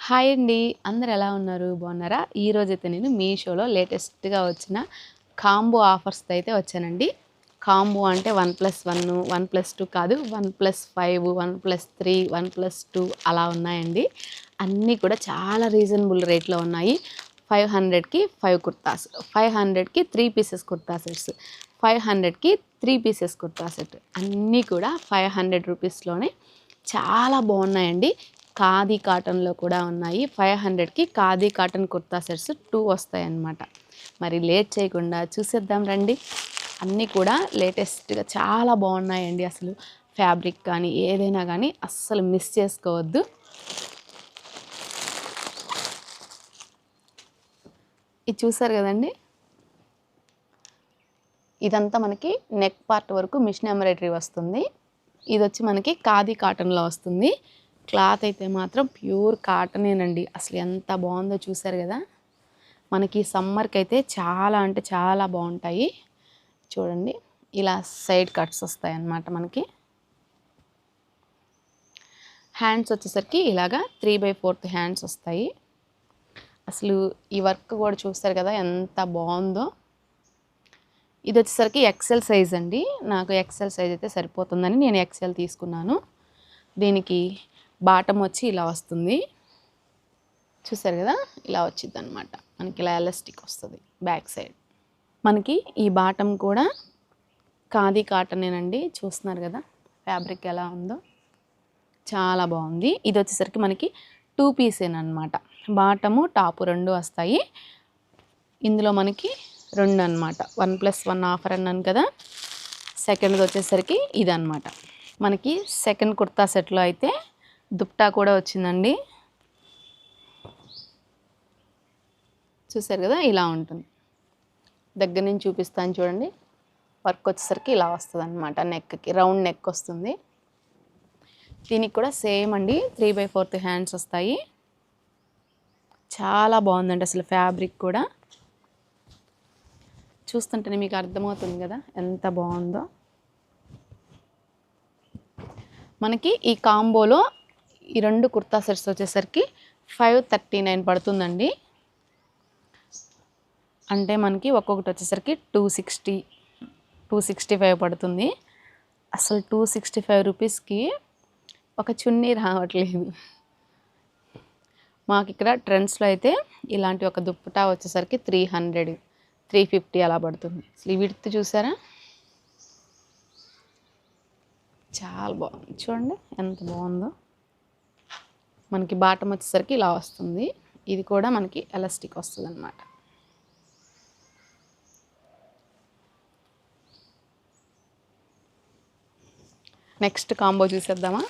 Hi అండి. అందరూ ఎలా ఉన్నారు? బాగున్నారా? ఈరోజైతే నేను మీషోలో లేటెస్ట్‌గా వచ్చిన కాంబో ఆఫర్స్‌తో అయితే వచ్చానండి. కాంబో అంటే 1+1, 1+2 కాదు, 1+5, 1+3, 1+2 అలా ఉన్నాయండి. అన్నీ కూడా చాలా రీజనబుల్ రేట్‌లో ఉన్నాయి. 500కి 5 కుర్తాస్, 500కి 3 పీసెస్ కుర్తా సెట్స్, 500కి 3 పీసెస్ కుర్తా సెట్ అన్నీ కూడా 500 రూపీస్‌లోనే చాలా బాగున్నాయండి. ఖాదీ కాటన్లో కూడా ఉన్నాయి. 500కి ఖాదీ కాటన్ కుర్తా సెట్స్ 2 వస్తాయన్నమాట. మరి లేట్ చేయకుండా చూసేద్దాం రండి. అన్నీ కూడా లేటెస్ట్‌గా చాలా బాగున్నాయండి. అసలు ఫ్యాబ్రిక్ కానీ ఏదైనా కానీ అస్సలు మిస్ చేసుకోవద్దు. ఇది చూసారు కదండి, ఇదంతా మనకి నెక్ పార్ట్ వరకు మిషన్ ఎంబ్రాయిడరీ వస్తుంది. ఇది వచ్చి మనకి ఖాదీ కాటన్లో వస్తుంది. క్లాత్ అయితే మాత్రం ప్యూర్ కాటనేనండి. అసలు ఎంత బాగుందో చూసారు కదా. మనకి సమ్మర్కి అయితే చాలా అంటే చాలా బాగుంటాయి. చూడండి, ఇలా సైడ్ కట్స్ వస్తాయి అన్నమాట. మనకి హ్యాండ్స్ వచ్చేసరికి ఇలాగా 3/4 హ్యాండ్స్ వస్తాయి. అసలు ఈ వర్క్ కూడా చూస్తారు కదా ఎంత బాగుందో. ఇది వచ్చేసరికి ఎక్సెల్ సైజ్ అండి. నాకు ఎక్సెల్ సైజ్ అయితే సరిపోతుందని నేను ఎక్సెల్ తీసుకున్నాను. దీనికి బాటమ్ వచ్చి ఇలా వస్తుంది. చూసారు కదా, ఇలా వచ్చింది అనమాట. మనకి ఇలా ఎలాస్టిక్ వస్తుంది బ్యాక్ సైడ్. మనకి ఈ బాటమ్ కూడా ఖాదీ కాటనేనండి. చూస్తున్నారు కదా ఫ్యాబ్రిక్ ఎలా ఉందో, చాలా బాగుంది. ఇది వచ్చేసరికి మనకి 2 పీసేనమాట. బాటము టాపు 2 వస్తాయి. ఇందులో మనకి 2 అనమాట. 1+1 ఆఫర్ అన్నాను కదా. సెకండ్ది వచ్చేసరికి ఇదనమాట. మనకి సెకండ్ కుర్తా సెట్లో అయితే దుప్టా కూడా వచ్చిందండి. చూసారు కదా, ఇలా ఉంటుంది. దగ్గర నుంచి చూపిస్తాను చూడండి. వర్క్ వచ్చేసరికి ఇలా వస్తుంది అనమాట. నెక్కి రౌండ్ నెక్ వస్తుంది. దీనికి కూడా సేమ్ అండి, 3/4 హ్యాండ్స్ వస్తాయి. చాలా బాగుందండి అసలు ఫ్యాబ్రిక్ కూడా. చూస్తుంటేనే మీకు అర్థమవుతుంది కదా ఎంత బాగుందో. మనకి ఈ కాంబోలో ఈ 2 కుర్తా సెట్స్ వచ్చేసరికి 539 పడుతుందండి. అంటే మనకి ఒక్కొక్కటి వచ్చేసరికి 260, 265 పడుతుంది. అసలు 265 రూపీస్కి ఒక చున్నీ రావట్లేదు. మాకు ఇక్కడ ట్రెండ్స్లో అయితే ఇలాంటి ఒక దుప్పటా వచ్చేసరికి 300, 350 అలా పడుతుంది. అసలు ఈ విడ్త్ చూసారా, చాలా బాగుంది. చూడండి ఎంత బాగుందో. మనకి బాటమ్ వచ్చేసరికి ఇలా వస్తుంది. ఇది కూడా మనకి ఎలాస్టిక్ వస్తుంది అన్నమాట. నెక్స్ట్ కాంబో చూసేద్దామా.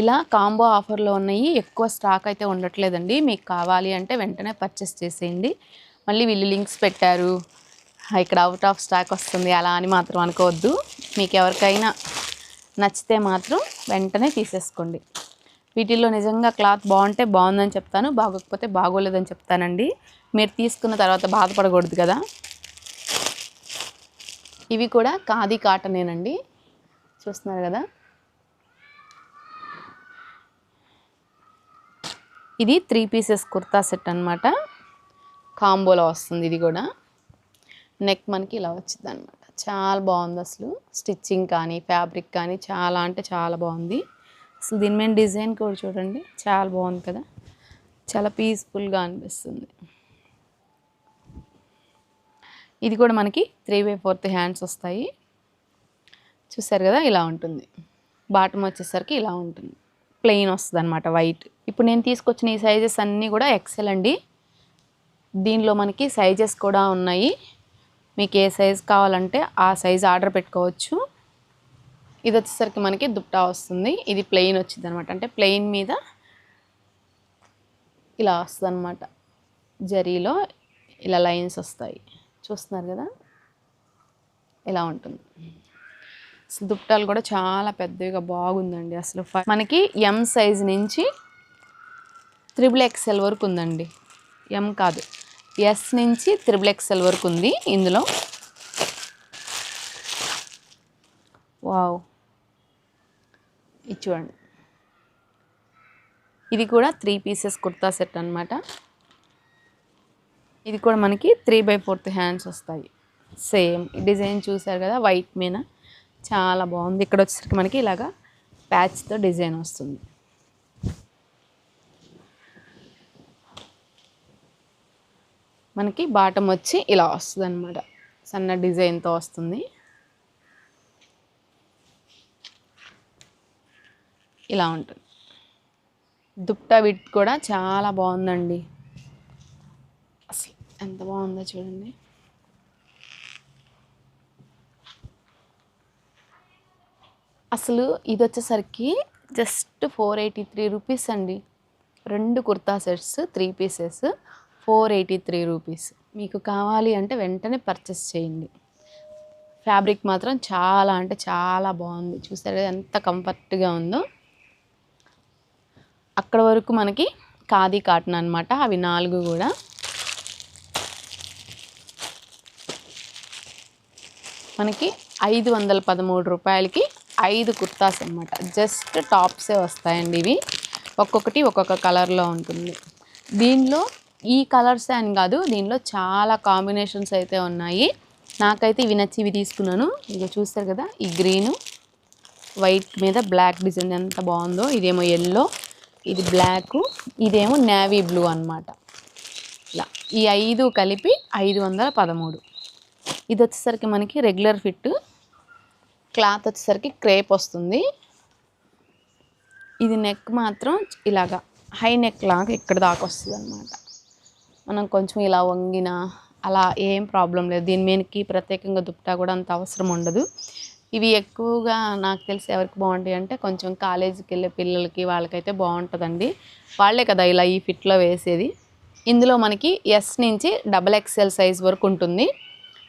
ఇలా కాంబో ఆఫర్లో ఉన్నాయి. ఎక్కువ స్టాక్ అయితే ఉండట్లేదండి. మీకు కావాలి అంటే వెంటనే పర్చేస్ చేసేయండి. మళ్ళీ వీళ్ళు లింక్స్ పెట్టారు, ఇక్కడ అవుట్ ఆఫ్ స్టాక్ వస్తుంది అలా అని మాత్రం అనుకోవద్దు. మీకు ఎవరికైనా నచ్చితే మాత్రం వెంటనే తీసేసుకోండి. వీటిల్లో నిజంగా క్లాత్ బాగుంటే బాగుందని చెప్తాను, బాగోకపోతే బాగోలేదని చెప్తానండి. మీరు తీసుకున్న తర్వాత బాధపడకూడదు కదా. ఇవి కూడా ఖాదీ కాటనేనండి. చూస్తున్నారు కదా, ఇది 3 పీసెస్ కుర్తా సెట్ అనమాట. కాంబోలో వస్తుంది. ఇది కూడా నెక్ మనకి ఇలా వచ్చింది అనమాట. చాలా బాగుంది అసలు. స్టిచ్చింగ్ కానీ ఫ్యాబ్రిక్ కానీ చాలా అంటే చాలా బాగుంది. అసలు దీని మీద డిజైన్ కూడా చూడండి, చాలా బాగుంది కదా. చాలా పీస్ఫుల్గా అనిపిస్తుంది. ఇది కూడా మనకి 3/4 హ్యాండ్స్ వస్తాయి. చూసారు కదా, ఇలా ఉంటుంది. బాటమ్ వచ్చేసరికి ఇలా ఉంటుంది, ప్లెయిన్ వస్తుంది అనమాట, వైట్. ఇప్పుడు నేను తీసుకొచ్చిన ఈ సైజెస్ అన్నీ కూడా ఎక్సెల్ అండి. దీనిలో మనకి సైజెస్ కూడా ఉన్నాయి. మీకు ఏ సైజ్ కావాలంటే ఆ సైజ్ ఆర్డర్ పెట్టుకోవచ్చు. ఇది వచ్చేసరికి మనకి దుప్పటా వస్తుంది. ఇది ప్లెయిన్ వచ్చింది అనమాట. అంటే ప్లెయిన్ మీద ఇలా వస్తుంది అనమాట. జరీలో ఇలా లైన్స్ వస్తాయి. చూస్తున్నారు కదా, ఇలా ఉంటుంది. అసలు దుప్పటాలు కూడా చాలా పెద్దగా బాగుందండి. అసలు మనకి ఎం సైజ్ నుంచి XXL వరకు ఉందండి. ఎం కాదు, ఎస్ నుంచి XXL వరకు ఉంది ఇందులో. వావ్, ఇది చూడండి. ఇది కూడా 3 పీసెస్ కుర్తా సెట్ అనమాట. ఇది కూడా మనకి 3/4 హ్యాండ్స్ వస్తాయి. సేమ్ డిజైన్ చూసారు కదా, వైట్ మీద చాలా బాగుంది. ఇక్కడ వచ్చేసరికి మనకి ఇలాగా ప్యాచ్తో డిజైన్ వస్తుంది. మనకి బాటమ్ వచ్చి ఇలా వస్తుంది అనమాట, సన్న డిజైన్తో వస్తుంది. ఇలా ఉంటుంది. దుప్పటా విత్ కూడా చాలా బాగుందండి. అసలు ఎంత బాగుందో చూడండి. అసలు ఇది వచ్చేసరికి జస్ట్ 483 రూపీస్ అండి. 2 కుర్తా సెట్స్ 3 పీసెస్ 483 రూపీస్. మీకు కావాలి అంటే వెంటనే పర్చేస్ చేయండి. ఫ్యాబ్రిక్ మాత్రం చాలా అంటే చాలా బాగుంది. చూసారు కదా ఎంత కంఫర్ట్గా ఉందో. అక్కడ వరకు మనకి ఖాదీ కాటన్ అనమాట. అవి 4 కూడా మనకి 513 రూపాయలకి 5 కుర్తాస్ అనమాట. జస్ట్ టాప్సే వస్తాయండి. ఇవి ఒక్కొక్కటి ఒక్కొక్క కలర్లో ఉంటుంది. దీనిలో ఈ కలర్సే అని కాదు, దీనిలో చాలా కాంబినేషన్స్ అయితే ఉన్నాయి. నాకైతే ఇవి నచ్చి ఇవి తీసుకున్నాను. ఇక చూస్తారు కదా, ఈ గ్రీను వైట్ మీద బ్లాక్ డిజైన్ ఎంత బాగుందో. ఇదేమో ఎల్లో, ఇది బ్లాకు, ఇదేమో నేవీ బ్లూ అనమాట. ఇలా ఈ 5 కలిపి 513. ఇది వచ్చేసరికి మనకి రెగ్యులర్ ఫిట్. క్లాత్ వచ్చేసరికి క్రేప్ వస్తుంది. ఇది నెక్ మాత్రం ఇలాగా హై నెక్ లాగా ఇక్కడ దాకా వస్తుంది అనమాట. మనం కొంచెం ఇలా వంగినా అలా ఏం ప్రాబ్లం లేదు. దీని మీదకి ప్రత్యేకంగా దుప్పటా కూడా అంత అవసరం ఉండదు. ఇవి ఎక్కువగా నాకు తెలిసి ఎవరికి బాగుంటాయి అంటే కొంచెం కాలేజీకి వెళ్ళే పిల్లలకి, వాళ్ళకైతే బాగుంటుందండి. వాళ్ళే కదా ఇలా ఈ ఫిట్లో వేసేది. ఇందులో మనకి ఎస్ నుంచి XXL సైజ్ వరకు ఉంటుంది.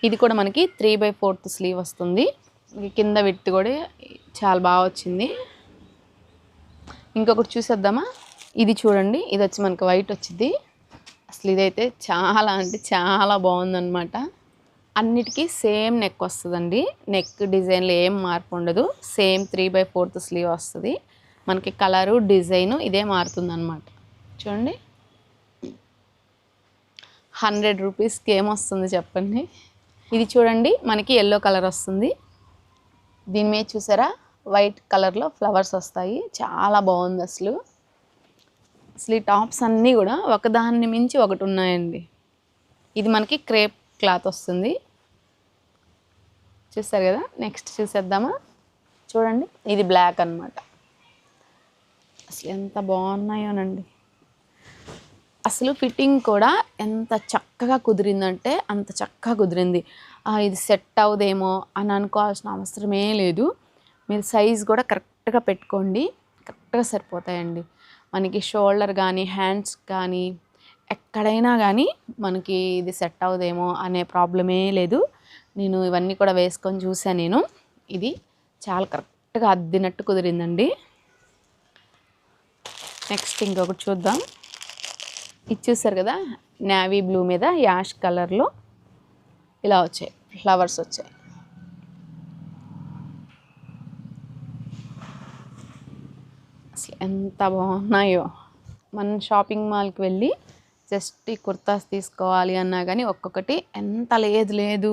ఇది కూడా మనకి 3/4 స్లీవ్ వస్తుంది. కింద విడ్త్ కూడా చాలా బాగా వచ్చింది. ఇంకొకటి చూసేద్దామా? ఇది చూడండి, ఇది వచ్చి మనకి వైట్ వచ్చింది. అసలు ఇదైతే చాలా అంటే చాలా బాగుందన్నమాట. అన్నిటికీ సేమ్ నెక్ వస్తుందండి. నెక్ డిజైన్లో ఏం మార్పు ఉండదు. సేమ్ 3/4 స్లీవ్ వస్తుంది. మనకి కలరు డిజైను ఇదే మారుతుంది అనమాట. చూడండి, 100 రూపీస్కి ఏమొస్తుంది చెప్పండి. ఇది చూడండి, మనకి ఎల్లో కలర్ వస్తుంది. దీని మీద చూసారా వైట్ కలర్లో ఫ్లవర్స్ వస్తాయి. చాలా బాగుంది అసలు. ఈ టాప్స్ అన్నీ కూడా ఒకదాన్ని మించి ఒకటి ఉన్నాయండి. ఇది మనకి క్రేప్ క్లాత్ వస్తుంది. చూసారు కదా, నెక్స్ట్ చూసేద్దామా? చూడండి, ఇది బ్లాక్ అనమాట. అసలు ఎంత బాగున్నాయోనండి. అసలు ఫిట్టింగ్ కూడా ఎంత చక్కగా కుదిరిందంటే అంత చక్కగా కుదిరింది. ఇది సెట్ అవుదేమో అని అనుకోవాల్సిన అవసరమే లేదు. మీరు సైజ్ కూడా కరెక్ట్గా పెట్టుకోండి, కరెక్ట్గా సరిపోతాయండి. మనకి షోల్డర్ కానీ హ్యాండ్స్ కానీ ఎక్కడైనా కానీ మనకి ఇది సెట్ అవుదేమో అనే ప్రాబ్లమే లేదు. నేను ఇవన్నీ కూడా వేసుకొని చూసాను. నేను ఇది చాలా కరెక్ట్గా అద్దినట్టు కుదిరిందండి. నెక్స్ట్ ఇంకొకటి చూద్దాం. ఇది చూసారు కదా, నేవీ బ్లూ మీద యాష్ కలర్లో ఇలా వచ్చాయి, ఫ్లవర్స్ వచ్చాయి. అసలు ఎంత బాగున్నాయో. మనం షాపింగ్ మాల్కి వెళ్ళి జస్ట్ ఈ కుర్తాస్ తీసుకోవాలి అన్నా కానీ ఒక్కొక్కటి ఎంత లేదు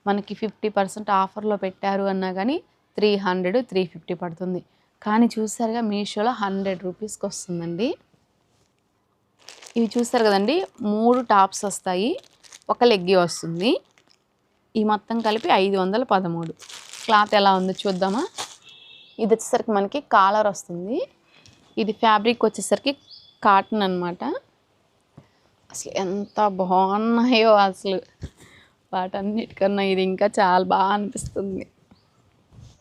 మనకి 50% ఆఫర్లో పెట్టారు అన్నా కానీ 300, 350 పడుతుంది. కానీ చూసారుగా మీషోలో 100 రూపీస్కి వస్తుందండి. ఇవి చూస్తారు కదండి, 3 టాప్స్ వస్తాయి, ఒక లెగ్గి వస్తుంది. ఈ మొత్తం కలిపి 513. క్లాత్ ఎలా ఉందో చూద్దామా? ఇది వచ్చేసరికి మనకి కాలర్ వస్తుంది. ఇది ఫ్యాబ్రిక్ వచ్చేసరికి కాటన్ అనమాట. అసలు ఎంత బాగున్నాయో అసలు. వాటన్నిటికన్నా ఇది ఇంకా చాలా బాగా అనిపిస్తుంది.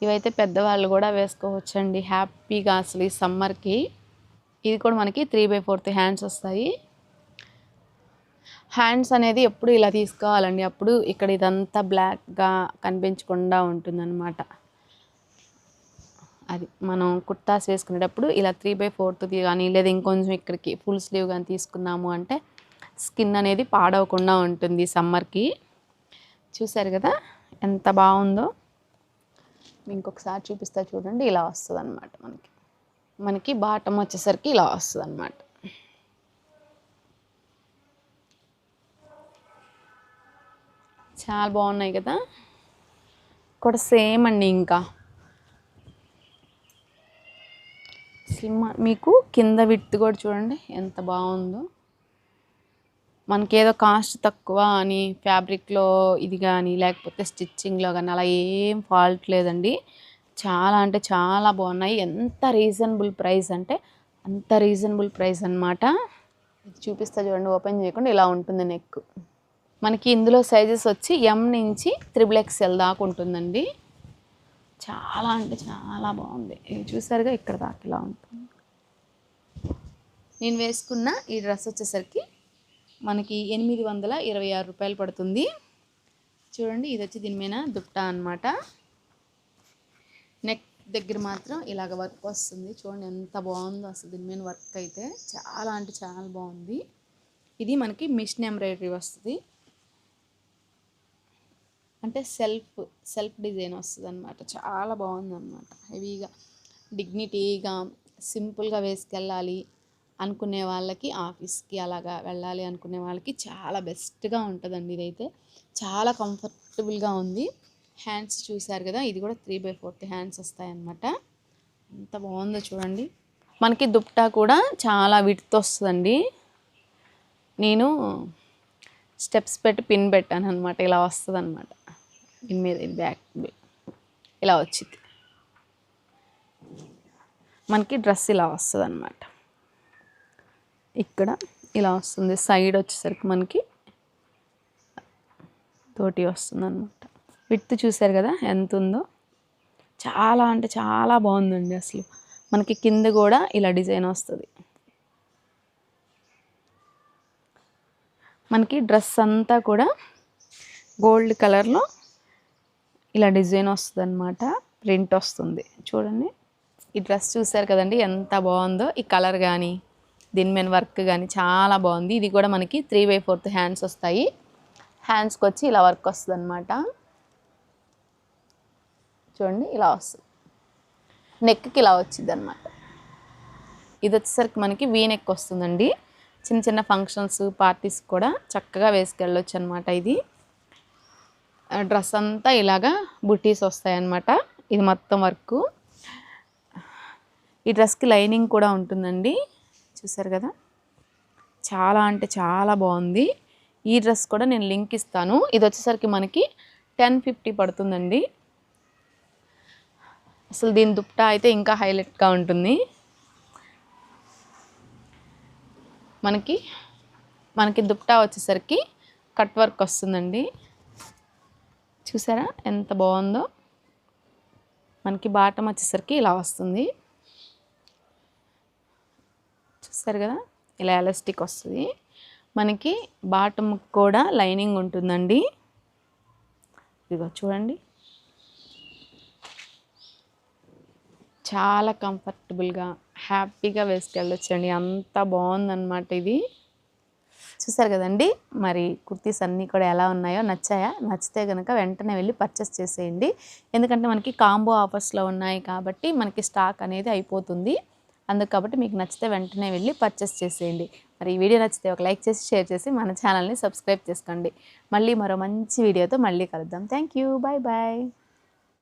ఇవైతే పెద్దవాళ్ళు కూడా వేసుకోవచ్చండి హ్యాపీగా అసలు ఈ సమ్మర్కి. ఇది కూడా మనకి 3/4 హ్యాండ్స్ వస్తాయి. హ్యాండ్స్ అనేది ఎప్పుడు ఇలా తీసుకోవాలండి, అప్పుడు ఇక్కడ ఇదంతా బ్లాక్గా కనిపించకుండా ఉంటుందన్నమాట. అది మనం కుర్తాస్ వేసుకునేటప్పుడు ఇలా 3/4 కానీ లేదా ఇంకొంచెం ఇక్కడికి ఫుల్ స్లీవ్ కానీ తీసుకున్నాము అంటే స్కిన్ అనేది పాడవకుండా ఉంటుంది సమ్మర్కి. చూసారు కదా ఎంత బాగుందో. ఇంకొకసారి చూపిస్తా చూడండి, ఇలా వస్తుంది అనమాట మనకి. మనకి బాటమ్ వచ్చేసరికి ఇలా వస్తుంది అన్నమాట. చాలా బాగున్నాయి కదా, కూడా సేమ్ అండి. ఇంకా స్లిమ్ మీకు కింద విడ్త్ కూడా చూడండి ఎంత బాగుందో. మనకి ఏదో కాస్ట్ తక్కువ అని ఫ్యాబ్రిక్లో ఇది కానీ లేకపోతే స్టిచ్చింగ్లో కానీ అలా ఏం ఫాల్ట్ లేదండి. చాలా అంటే చాలా బాగున్నాయి. ఎంత రీజనబుల్ ప్రైస్ అంటే అంత రీజనబుల్ ప్రైస్ అనమాట. ఇది చూపిస్తా చూడండి, ఓపెన్ చేయకుండా ఇలా ఉంటుంది నెక్. మనకి ఇందులో సైజెస్ వచ్చి M నుంచి XXL దాకా ఉంటుందండి. చాలా అంటే చాలా బాగుంది. ఇది చూసారుగా ఇక్కడ దాకా ఇలా ఉంటుంది. నేను వేసుకున్న ఈ డ్రెస్ వచ్చేసరికి మనకి 826 రూపాయలు పడుతుంది. చూడండి, ఇది వచ్చి దీని మీద దుప్పటా అనమాట. నెక్ దగ్గర మాత్రం ఇలాగ వర్క్ వస్తుంది. చూడండి ఎంత బాగుందో అసలు దీని మీద వర్క్ అయితే చాలా అంటే చాలా బాగుంది. ఇది మనకి మిషన్ ఎంబ్రాయిడరీ వస్తుంది, అంటే సెల్ఫ్ డిజైన్ వస్తుంది అనమాట. చాలా బాగుంది అనమాట. హెవీగా డిగ్నిటీగా సింపుల్గా వేసుకెళ్ళాలి అనుకునే వాళ్ళకి, ఆఫీస్కి అలాగా వెళ్ళాలి అనుకునే వాళ్ళకి చాలా బెస్ట్గా ఉంటుందండి. ఇదైతే చాలా కంఫర్టబుల్గా ఉంది. హ్యాండ్స్ చూసారు కదా, ఇది కూడా 3/4 హ్యాండ్స్ వస్తాయన్నమాట. ఎంత బాగుందో చూడండి. మనకి దుప్పటా కూడా చాలా విడ్త్ వస్తుందండి. నేను స్టెప్స్ పెట్టి పిన్ పెట్టాను అనమాట. ఇలా వస్తుంది అనమాట. దీని మీద బ్యాక్ ఇలా వచ్చింది. మనకి డ్రెస్ ఇలా వస్తుంది అనమాట. ఇక్కడ ఇలా వస్తుంది. సైడ్ వచ్చేసరికి మనకి తోటి వస్తుంది అనమాట. విడ్త్ చూసారు కదా ఎంత ఉందో. చాలా అంటే చాలా బాగుందండి అసలు. మనకి కింద కూడా ఇలా డిజైన్ వస్తుంది. మనకి డ్రెస్ అంతా కూడా గోల్డ్ కలర్లో ఇలా డిజైన్ వస్తుంది అనమాట. ప్రింట్ వస్తుంది చూడండి. ఈ డ్రెస్ చూసారు కదండి ఎంత బాగుందో. ఈ కలర్ కానీ దీని మీద వర్క్ కానీ చాలా బాగుంది. ఇది కూడా మనకి 3/4 హ్యాండ్స్ వస్తాయి. హ్యాండ్స్కి వచ్చి ఇలా వర్క్ వస్తుంది అనమాట. చూడండి ఇలా వస్తుంది. నెక్కి ఇలా వచ్చింది అనమాట. ఇది వచ్చేసరికి మనకి వీ నెక్ వస్తుందండి. చిన్న చిన్న ఫంక్షన్స్ పార్టీస్ కూడా చక్కగా వేసుకెళ్ళొచ్చు అనమాట. ఇది డ్రెస్ అంతా ఇలాగా బుటీస్ వస్తాయన్నమాట. ఇది మొత్తం వర్క్. ఈ డ్రెస్కి లైనింగ్ కూడా ఉంటుందండి. చూసారు కదా, చాలా అంటే చాలా బాగుంది. ఈ డ్రెస్ కూడా నేను లింక్ ఇస్తాను. ఇది వచ్చేసరికి మనకి 1050 పడుతుందండి. అసలు దీని దుప్పటా అయితే ఇంకా హైలైట్గా ఉంటుంది. మనకి దుప్పటా వచ్చేసరికి కట్ వర్క్ వస్తుందండి. చూసారా ఎంత బాగుందో. మనకి బాటమ్ వచ్చేసరికి ఇలా వస్తుంది. చూసారు కదా, ఇలా ఎలాస్టిక్ వస్తుంది. మనకి బాటమ్ కూడా లైనింగ్ ఉంటుందండి. ఇదిగో చూడండి, చాలా కంఫర్టబుల్గా హ్యాపీగా వేసుకెళ్ళొచ్చండి. అంత బాగుందన్నమాట. ఇది చూసారు కదండి. మరి కుర్తీస్ అన్నీ కూడా ఎలా ఉన్నాయో, నచ్చాయా? నచ్చితే కనుక వెంటనే వెళ్ళి పర్చేస్ చేసేయండి. ఎందుకంటే మనకి కాంబో ఆఫర్స్లో ఉన్నాయి కాబట్టి మనకి స్టాక్ అనేది అయిపోతుంది. అందుకు కాబట్టి మీకు నచ్చితే వెంటనే వెళ్ళి పర్చేస్ చేసేయండి. మరి ఈ వీడియో నచ్చితే ఒక లైక్ చేసి షేర్ చేసి మన ఛానల్ని సబ్స్క్రైబ్ చేసుకోండి. మళ్ళీ మరో మంచి వీడియోతో మళ్ళీ కలుద్దాం. Thank you. Bye bye.